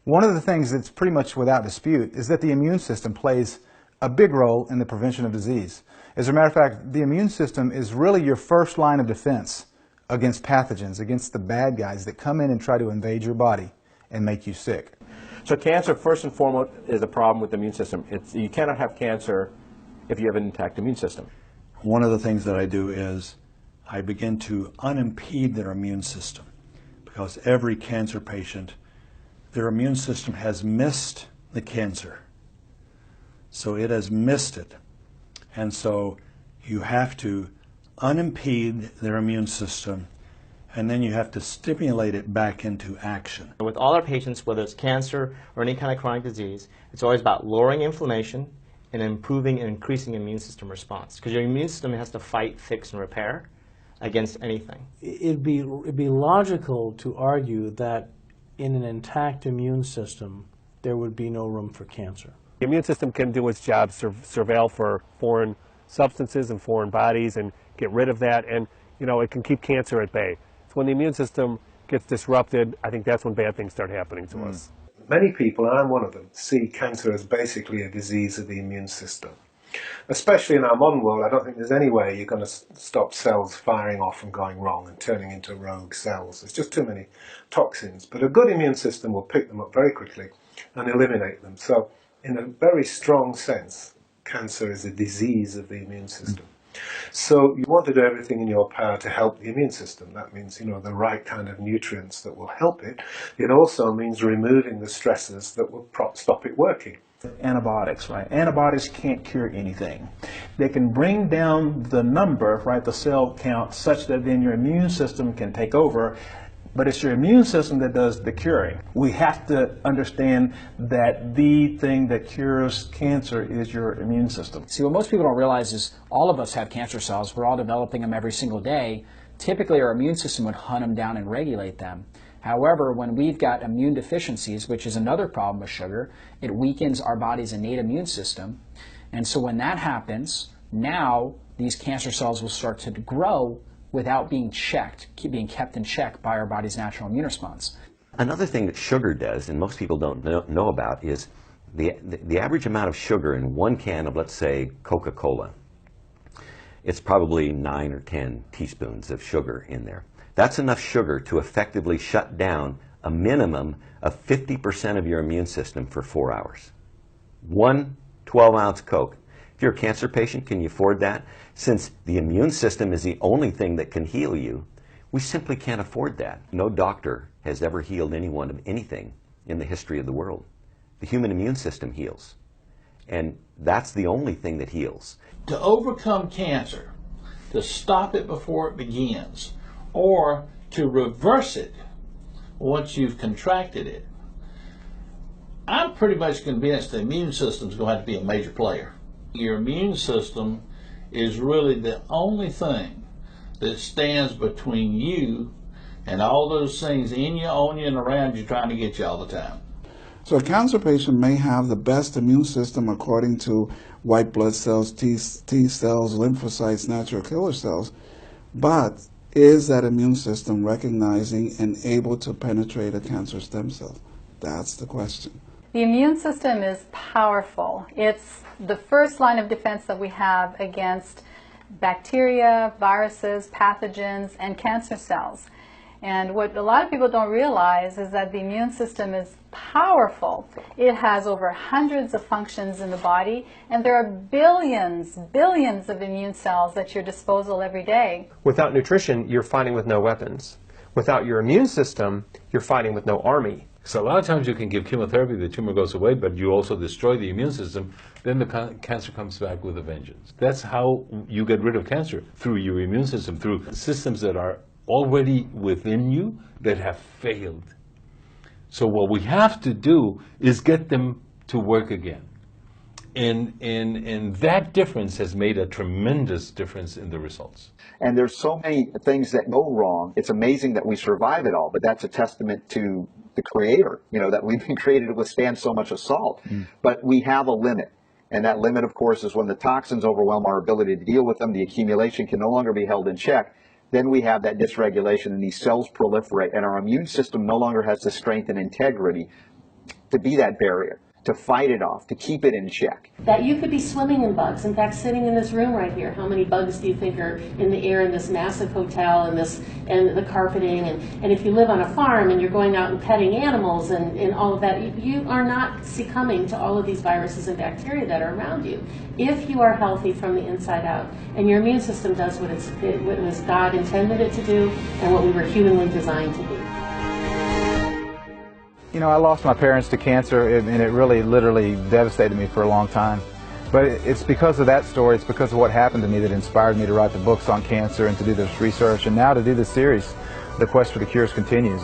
One of the things that's pretty much without dispute is that the immune system plays a big role in the prevention of disease. As a matter of fact, the immune system is really your first line of defense against pathogens, against the bad guys that come in and try to invade your body and make you sick. So cancer, first and foremost, is a problem with the immune system. You cannot have cancer if you have an intact immune system. One of the things that I do is I begin to unimpede their immune system, because every cancer patient, their immune system has missed the cancer. So it has missed it. And so you have to unimpede their immune system, and then you have to stimulate it back into action. With all our patients, whether it's cancer or any kind of chronic disease, it's always about lowering inflammation and improving and increasing immune system response. Because your immune system has to fight, fix, and repair against anything. It'd be logical to argue that in an intact immune system, there would be no room for cancer. The immune system can do its job, surveil for foreign substances and foreign bodies and get rid of that, and it can keep cancer at bay. So when the immune system gets disrupted, I think that's when bad things start happening to us. Many people, and I'm one of them, see cancer as basically a disease of the immune system. Especially in our modern world, I don't think there's any way you're going to stop cells firing off and going wrong and turning into rogue cells. There's just too many toxins. But a good immune system will pick them up very quickly and eliminate them. So in a very strong sense, cancer is a disease of the immune system. So you want to do everything in your power to help the immune system. That means, the right kind of nutrients that will help it. It also means removing the stressors that will stop it working. Antibiotics, right? Antibiotics can't cure anything. They can bring down the number, right, the cell count, such that then your immune system can take over. But it's your immune system that does the curing. We have to understand that the thing that cures cancer is your immune system. See, what most people don't realize is all of us have cancer cells. We're all developing them every single day. Typically, our immune system would hunt them down and regulate them. However, when we've got immune deficiencies, which is another problem with sugar, it weakens our body's innate immune system. And so when that happens, now these cancer cells will start to grow without being checked, being kept in check by our body's natural immune response. Another thing that sugar does, and most people don't know about, is the average amount of sugar in one can of, let's say, Coca-Cola. It's probably 9 or 10 teaspoons of sugar in there. That's enough sugar to effectively shut down a minimum of 50% of your immune system for 4 hours. One 12-ounce Coke. If you're a cancer patient, can you afford that? Since the immune system is the only thing that can heal you, we simply can't afford that. No doctor has ever healed anyone of anything in the history of the world. The human immune system heals. And that's the only thing that heals. To overcome cancer, to stop it before it begins, or to reverse it once you've contracted it, I'm pretty much convinced the immune system is going to have to be a major player. Your immune system is really the only thing that stands between you and all those things in you, on you, and around you trying to get you all the time. So a cancer patient may have the best immune system according to white blood cells, T cells, lymphocytes, natural killer cells, but is that immune system recognizing and able to penetrate a cancer stem cell? That's the question. The immune system is powerful. It's the first line of defense that we have against bacteria, viruses, pathogens, and cancer cells. And what a lot of people don't realize is that the immune system is powerful. It has over hundreds of functions in the body, and there are billions of immune cells at your disposal every day. Without nutrition, you're fighting with no weapons. Without your immune system, you're fighting with no army. So a lot of times you can give chemotherapy, the tumor goes away, but you also destroy the immune system, then the cancer comes back with a vengeance. That's how you get rid of cancer, through your immune system, through systems that are already within you that have failed. So what we have to do is get them to work again. And that difference has made a tremendous difference in the results. And there's so many things that go wrong. It's amazing that we survive it all, but that's a testament to the Creator, that we've been created to withstand so much assault. But we have a limit. And that limit, of course, is when the toxins overwhelm our ability to deal with them, the accumulation can no longer be held in check. Then we have that dysregulation and these cells proliferate, and our immune system no longer has the strength and integrity to be that barrier, to fight it off, to keep it in check. That you could be swimming in bugs. In fact, sitting in this room right here, how many bugs do you think are in the air in this massive hotel and the carpeting? And if you live on a farm and you're going out and petting animals and all of that, you are not succumbing to all of these viruses and bacteria that are around you. If you are healthy from the inside out and your immune system does what was God intended it to do and what we were humanly designed to do. You know, I lost my parents to cancer, and it really, literally devastated me for a long time. But it's because of that story, it's because of what happened to me that inspired me to write the books on cancer and to do this research, and now to do this series, The Quest for the Cures continues.